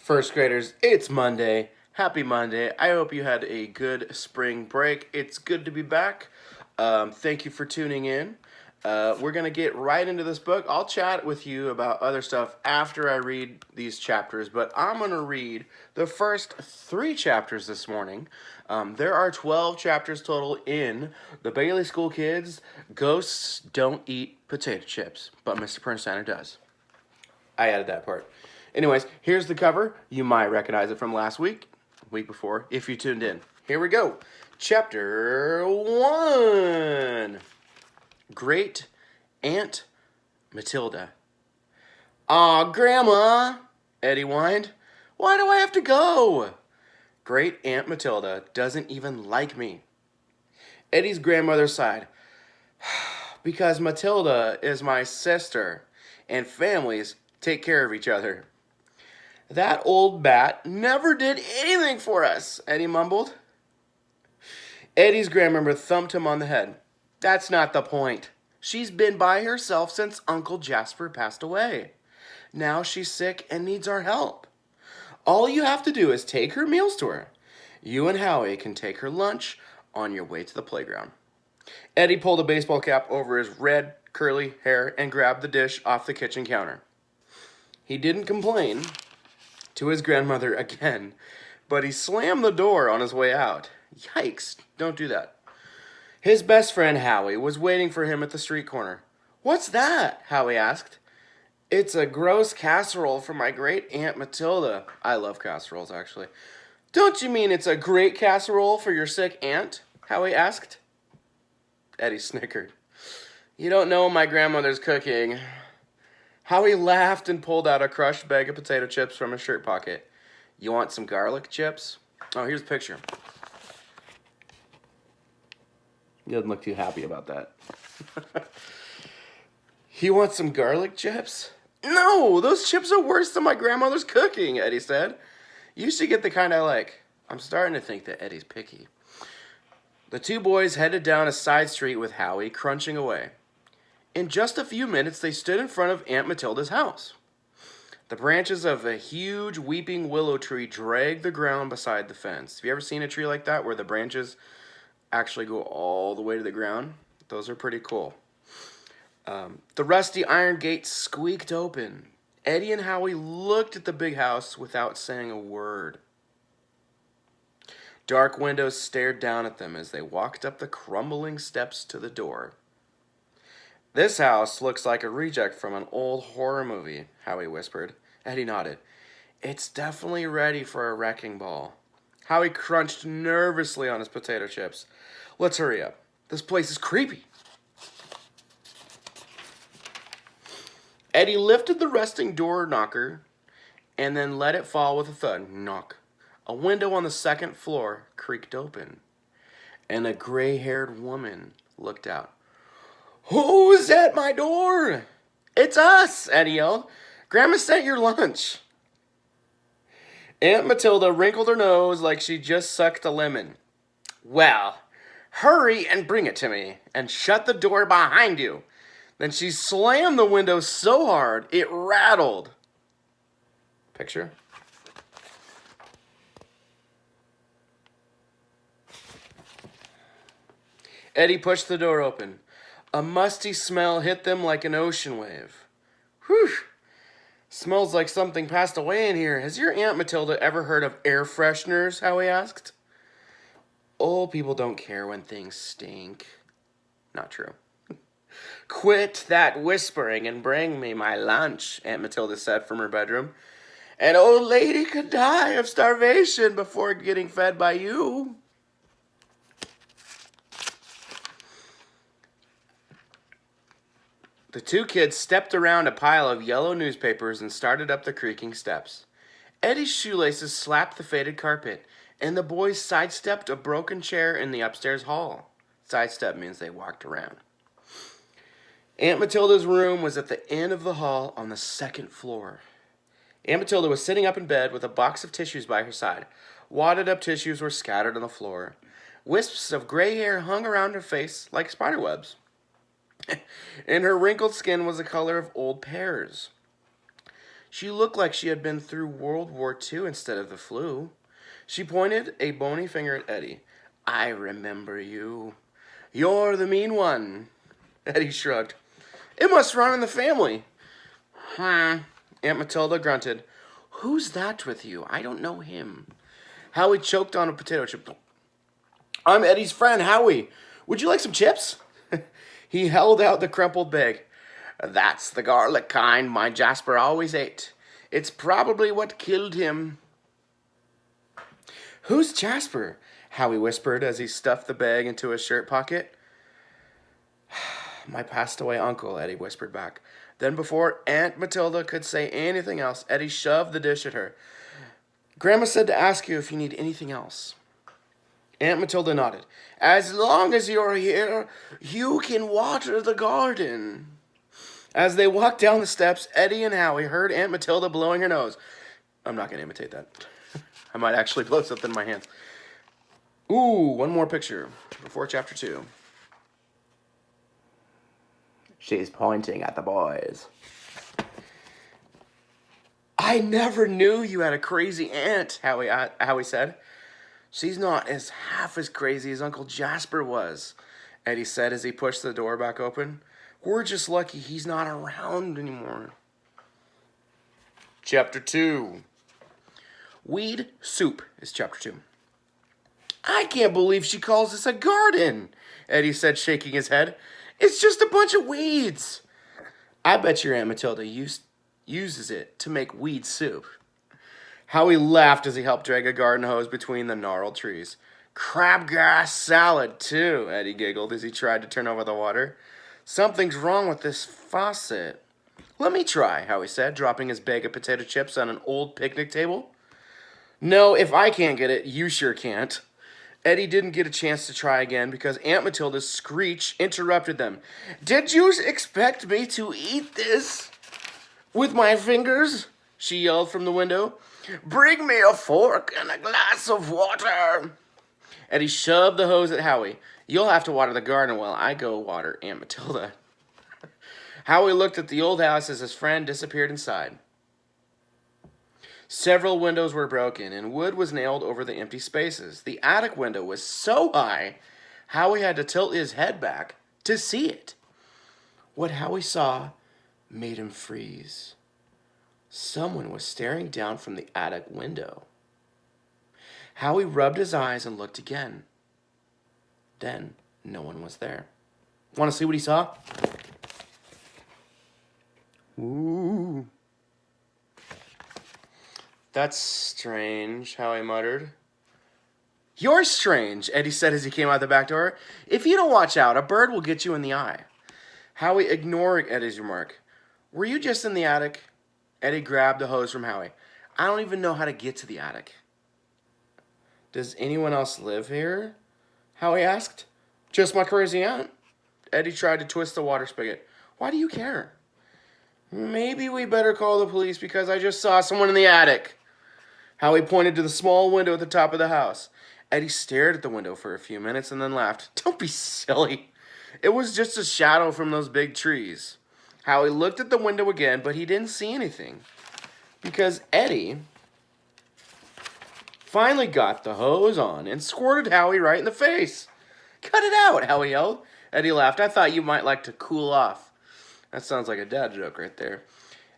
First graders, it's Monday. Happy Monday. I hope you had a good spring break. It's good to be back. Thank you for tuning in. We're going to get right into this book. I'll chat with you about other stuff after I read these chapters, but I'm going to read the first 3 chapters this morning. There are 12 chapters total in The Bailey School Kids. Ghosts don't eat potato chips, but Mr. Prince does. I added that part. Anyways, here's the cover. You might recognize it from last week before, if you tuned in. Here we go. Chapter 1. Great Aunt Matilda. Aw, Grandma, Eddie whined. Why do I have to go? Great Aunt Matilda doesn't even like me. Eddie's grandmother sighed. Because Matilda is my sister, and families take care of each other. That old bat never did anything for us, Eddie mumbled. Eddie's grandmother thumped him on the head. That's not the point. She's been by herself since Uncle Jasper passed away. Now she's sick and needs our help. All you have to do is take her meals to her. You and Howie can take her lunch on your way to the playground. Eddie pulled a baseball cap over his red, curly hair and grabbed the dish off the kitchen counter. He didn't complain to his grandmother again, but he slammed the door on his way out. Yikes, don't do that. His best friend Howie was waiting for him at the street corner. What's that? Howie asked. It's a gross casserole for my great Aunt Matilda. I love casseroles, actually. Don't you mean it's a great casserole for your sick aunt? Howie asked. Eddie snickered. You don't know my grandmother's cooking. Howie laughed and pulled out a crushed bag of potato chips from his shirt pocket. You want some garlic chips? Oh, here's a picture. He doesn't look too happy about that. You want some garlic chips? No, those chips are worse than my grandmother's cooking, Eddie said. You should get the kind I like. I'm starting to think that Eddie's picky. The 2 boys headed down a side street with Howie crunching away. In just a few minutes, they stood in front of Aunt Matilda's house. The branches of a huge weeping willow tree dragged the ground beside the fence. Have you ever seen a tree like that where the branches actually go all the way to the ground? Those are pretty cool. The rusty iron gate squeaked open. Eddie and Howie looked at the big house without saying a word. Dark windows stared down at them as they walked up the crumbling steps to the door. This house looks like a reject from an old horror movie, Howie whispered. Eddie nodded. It's definitely ready for a wrecking ball. Howie crunched nervously on his potato chips. Let's hurry up. This place is creepy. Eddie lifted the resting door knocker and then let it fall with a thud. Knock. A window on the 2nd floor creaked open, and a gray-haired woman looked out. Who's at my door? It's us, Eddie yelled. Grandma sent your lunch. Aunt Matilda wrinkled her nose like she just sucked a lemon. Well, hurry and bring it to me, and shut the door behind you. Then she slammed the window so hard it rattled. Picture. Eddie pushed the door open. A musty smell hit them like an ocean wave. Whew! Smells like something passed away in here. Has your Aunt Matilda ever heard of air fresheners? Howie asked. Old people don't care when things stink. Not true. Quit that whispering and bring me my lunch, Aunt Matilda said from her bedroom. An old lady could die of starvation before getting fed by you. The 2 kids stepped around a pile of yellow newspapers and started up the creaking steps. Eddie's shoelaces slapped the faded carpet, and the boys sidestepped a broken chair in the upstairs hall. Sidestep means they walked around. Aunt Matilda's room was at the end of the hall on the 2nd floor. Aunt Matilda was sitting up in bed with a box of tissues by her side. Wadded up tissues were scattered on the floor. Wisps of gray hair hung around her face like spider webs. And her wrinkled skin was the color of old pears. She looked like she had been through World War II instead of the flu. She pointed a bony finger at Eddie. I remember you. You're the mean one. Eddie shrugged. It must run in the family. Aunt Matilda grunted. Who's that with you? I don't know him. Howie choked on a potato chip. I'm Eddie's friend, Howie. Would you like some chips? He held out the crumpled bag. That's the garlic kind my Jasper always ate. It's probably what killed him. Who's Jasper? Howie whispered as he stuffed the bag into his shirt pocket. My passed away uncle, Eddie whispered back. Then before Aunt Matilda could say anything else, Eddie shoved the dish at her. Grandma said to ask you if you need anything else. Aunt Matilda nodded. As long as you're here, you can water the garden. As they walked down the steps, Eddie and Howie heard Aunt Matilda blowing her nose. I'm not going to imitate that. I might actually blow something in my hands. Ooh, one more picture before chapter 2. She's pointing at the boys. I never knew you had a crazy aunt, Howie said. She's not half as crazy as Uncle Jasper was, Eddie said as he pushed the door back open. We're just lucky he's not around anymore. Chapter 2. Weed Soup is chapter 2. I can't believe she calls this a garden, Eddie said, shaking his head. It's just a bunch of weeds. I bet your Aunt Matilda uses it to make weed soup. Howie laughed as he helped drag a garden hose between the gnarled trees. Crabgrass salad, too, Eddie giggled as he tried to turn over the water. Something's wrong with this faucet. Let me try, Howie said, dropping his bag of potato chips on an old picnic table. No, if I can't get it, you sure can't. Eddie didn't get a chance to try again because Aunt Matilda's screech interrupted them. Did you expect me to eat this with my fingers? She yelled from the window. Bring me a fork and a glass of water. Eddie shoved the hose at Howie. You'll have to water the garden while I go water Aunt Matilda. Howie looked at the old house as his friend disappeared inside. Several windows were broken, and wood was nailed over the empty spaces. The attic window was so high, Howie had to tilt his head back to see it. What Howie saw made him freeze. Someone was staring down from the attic window. Howie rubbed his eyes and looked again. Then, no one was there. Want to see what he saw? Ooh. That's strange, Howie muttered. You're strange, Eddie said as he came out the back door. If you don't watch out, a bird will get you in the eye. Howie ignored Eddie's remark. Were you just in the attic? Eddie grabbed the hose from Howie. I don't even know how to get to the attic. Does anyone else live here? Howie asked. Just my crazy aunt. Eddie tried to twist the water spigot. Why do you care? Maybe we better call the police because I just saw someone in the attic. Howie pointed to the small window at the top of the house. Eddie stared at the window for a few minutes and then laughed. Don't be silly. It was just a shadow from those big trees. Howie looked at the window again, but he didn't see anything. Because Eddie finally got the hose on and squirted Howie right in the face. Cut it out, Howie yelled. Eddie laughed. I thought you might like to cool off. That sounds like a dad joke right there.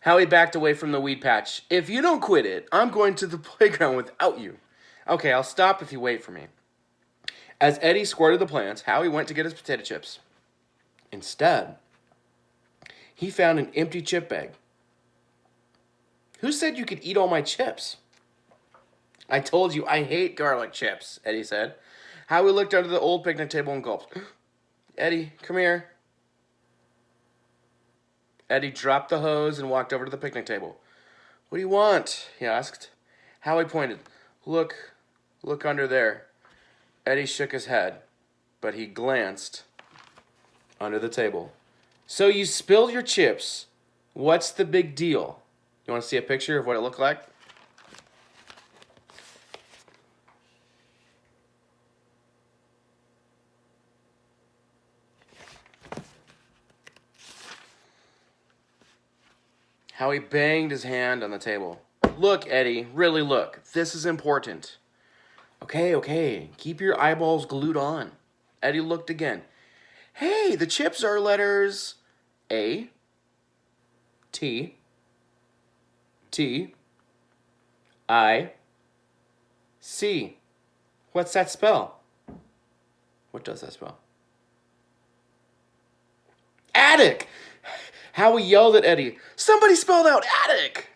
Howie backed away from the weed patch. If you don't quit it, I'm going to the playground without you. Okay, I'll stop if you wait for me. As Eddie squirted the plants, Howie went to get his potato chips. Instead, he found an empty chip bag. Who said you could eat all my chips? I told you I hate garlic chips, Eddie said. Howie looked under the old picnic table and gulped. Eddie, come here. Eddie dropped the hose and walked over to the picnic table. What do you want? He asked. Howie pointed. Look under there. Eddie shook his head, but he glanced under the table. So you spilled your chips. What's the big deal? You want to see a picture of what it looked like? Howie banged his hand on the table. Look, Eddie, really look. This is important. Okay, keep your eyeballs glued on. Eddie looked again. Hey, the chips are letters A, T, T, I, C. What's that spell? What does that spell? Attic! Howie yelled at Eddie. Somebody spelled out attic!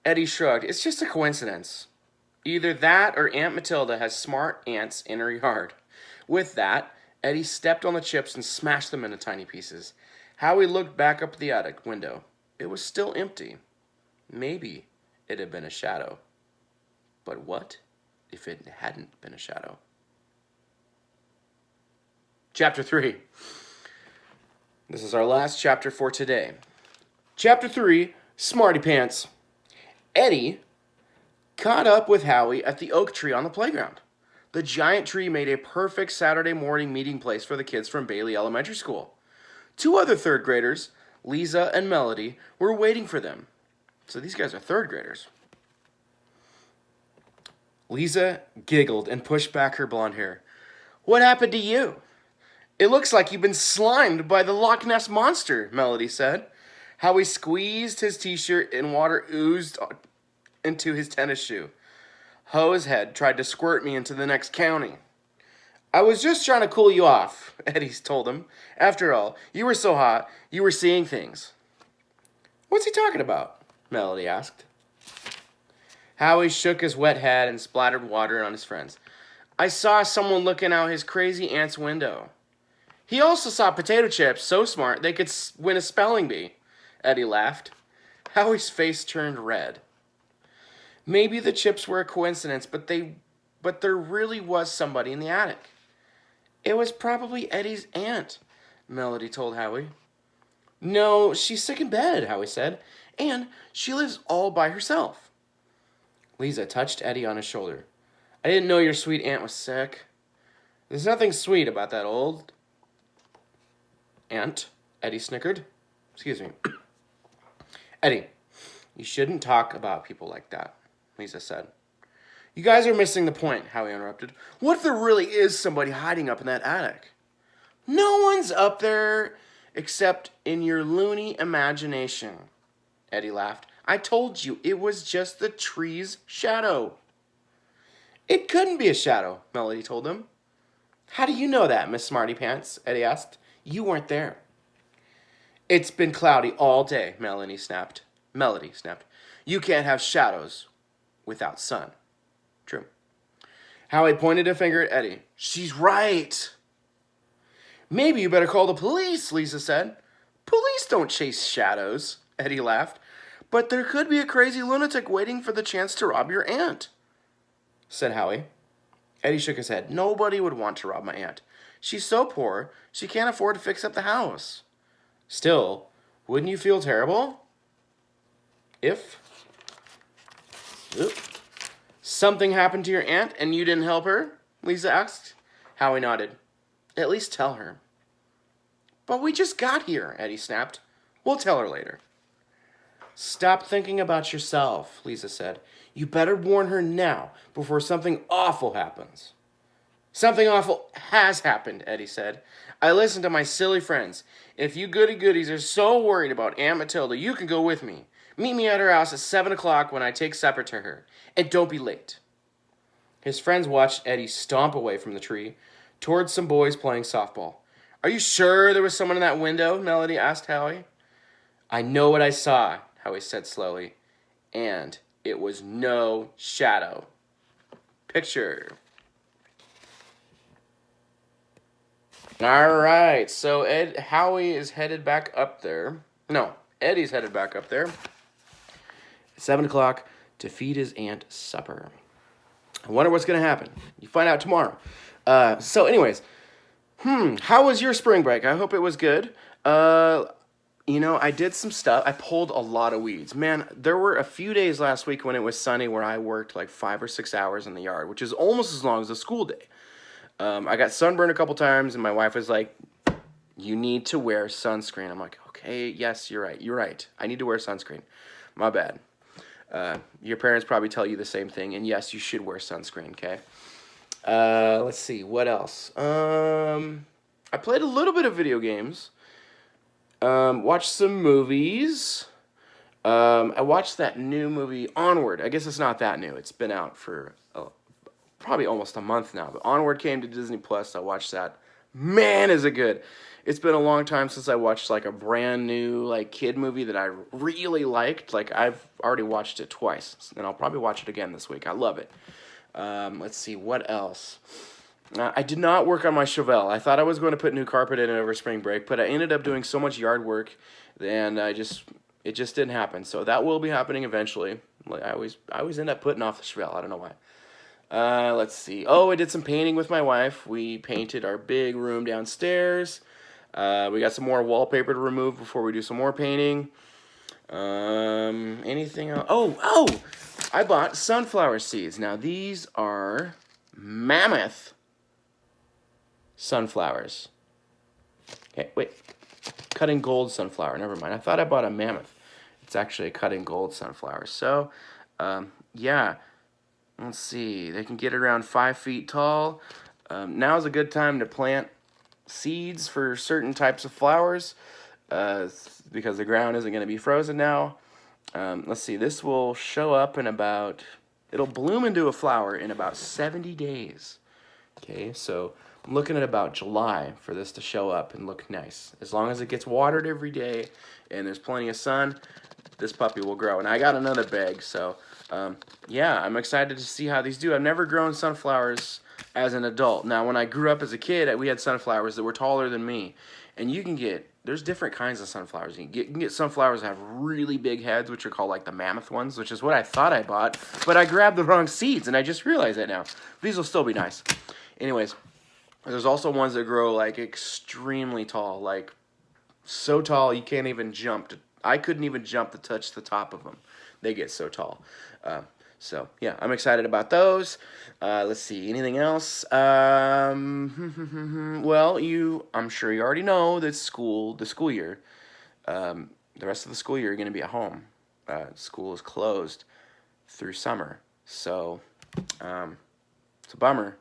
Eddie shrugged. It's just a coincidence. Either that or Aunt Matilda has smart ants in her yard. With that, Eddie stepped on the chips and smashed them into tiny pieces. Howie looked back up the attic window. It was still empty. Maybe it had been a shadow. But what if it hadn't been a shadow? Chapter 3. This is our last chapter for today. Chapter 3, Smarty Pants. Eddie caught up with Howie at the oak tree on the playground. The giant tree made a perfect Saturday morning meeting place for the kids from Bailey Elementary School. 2 other third graders, Lisa and Melody, were waiting for them. So these guys are third graders. Lisa giggled and pushed back her blonde hair. What happened to you? It looks like you've been slimed by the Loch Ness Monster, Melody said. Howie squeezed his t-shirt and water oozed into his tennis shoe. Hosehead tried to squirt me into the next county. I was just trying to cool you off, Eddie told him. After all, you were so hot, you were seeing things. What's he talking about? Melody asked. Howie shook his wet head and splattered water on his friends. I saw someone looking out his crazy aunt's window. He also saw potato chips so smart they could win a spelling bee. Eddie laughed. Howie's face turned red. Maybe the chips were a coincidence, but there really was somebody in the attic. It was probably Eddie's aunt, Melody told Howie. No, she's sick in bed, Howie said, and she lives all by herself. Lisa touched Eddie on his shoulder. I didn't know your sweet aunt was sick. There's nothing sweet about that old aunt, Eddie snickered. Excuse me. Eddie, you shouldn't talk about people like that, Lisa said. You guys are missing the point, Howie interrupted. What if there really is somebody hiding up in that attic? No one's up there except in your loony imagination, Eddie laughed. I told you, it was just the tree's shadow. It couldn't be a shadow, Melody told him. How do you know that, Miss Smarty Pants? Eddie asked. You weren't there. It's been cloudy all day, Melody snapped. You can't have shadows without sun. True. Howie pointed a finger at Eddie. She's right. Maybe you better call the police, Lisa said. Police don't chase shadows, Eddie laughed. But there could be a crazy lunatic waiting for the chance to rob your aunt, said Howie. Eddie shook his head. Nobody would want to rob my aunt. She's so poor, she can't afford to fix up the house. Still, wouldn't you feel terrible if something happened to your aunt and you didn't help her? Lisa asked. Howie nodded. At least tell her. But we just got here, Eddie snapped. We'll tell her later. Stop thinking about yourself, Lisa said. You better warn her now before something awful happens. Something awful has happened, Eddie said. I listened to my silly friends. If you goody-goodies are so worried about Aunt Matilda, you can go with me. Meet me at her house at 7 o'clock when I take supper to her. And don't be late. His friends watched Eddie stomp away from the tree towards some boys playing softball. Are you sure there was someone in that window? Melody asked Howie. I know what I saw, Howie said slowly. And it was no shadow. Picture. All right, so Howie is headed back up there. No, Eddie's headed back up there. 7 o'clock to feed his aunt supper. I wonder what's going to happen. You find out tomorrow. So anyways, how was your spring break? I hope it was good. I did some stuff. I pulled a lot of weeds. Man, there were a few days last week when it was sunny where I worked like 5 or 6 hours in the yard, which is almost as long as a school day. I got sunburned a couple times, and my wife was like, you need to wear sunscreen. I'm like, okay, yes, you're right. I need to wear sunscreen. My bad. Your parents probably tell you the same thing, and yes, you should wear sunscreen, okay? Let's see, what else? I played a little bit of video games. Watched some movies. I watched that new movie, Onward. I guess it's not that new. It's been out for probably almost a month now. But Onward came to Disney Plus. I watched that. Man, is it good! It's been a long time since I watched like a brand new like kid movie that I really liked. Like I've already watched it twice, and I'll probably watch it again this week. I love it. Let's see what else. I did not work on my Chevelle. I thought I was going to put new carpet in it over spring break, but I ended up doing so much yard work, and it just didn't happen. So that will be happening eventually. Like I always end up putting off the Chevelle. I don't know why. Let's see. Oh, I did some painting with my wife. We painted our big room downstairs. We got some more wallpaper to remove before we do some more painting. Anything else? Oh! I bought sunflower seeds. Now these are mammoth sunflowers. Okay, wait. Cutting gold sunflower. Never mind. I thought I bought a mammoth. It's actually a cutting gold sunflower. So, yeah. Let's see. They can get around 5 feet tall. Now is a good time to plant seeds for certain types of flowers because the ground isn't going to be frozen now. Let's see. This will show up in about... It'll bloom into a flower in about 70 days. Okay, so I'm looking at about July for this to show up and look nice. As long as it gets watered every day and there's plenty of sun, this puppy will grow. And I got another bag, so yeah, I'm excited to see how these do. I've never grown sunflowers as an adult. Now, when I grew up as a kid, we had sunflowers that were taller than me. And you can get, there's different kinds of sunflowers. You can get sunflowers that have really big heads, which are called like the mammoth ones, which is what I thought I bought. But I grabbed the wrong seeds, and I just realized that now. These will still be nice. Anyways, there's also ones that grow like extremely tall, like so tall you can't even jump. I couldn't even jump to touch the top of them. They get so tall. So yeah, I'm excited about those. Let's see, anything else? Well, I'm sure you already know that the school year, the rest of the school year, you're going to be at home. School is closed through summer, so it's a bummer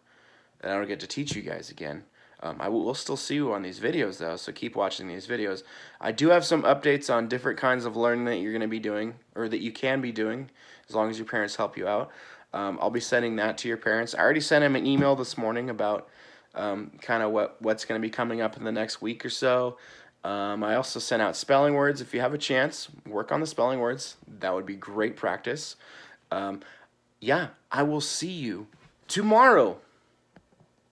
that I don't get to teach you guys again. We'll still see you on these videos, though, so keep watching these videos. I do have some updates on different kinds of learning that you're going to be doing, or that you can be doing, as long as your parents help you out. I'll be sending that to your parents. I already sent them an email this morning about kind of what's going to be coming up in the next week or so. I also sent out spelling words. If you have a chance, work on the spelling words. That would be great practice. Yeah, I will see you tomorrow.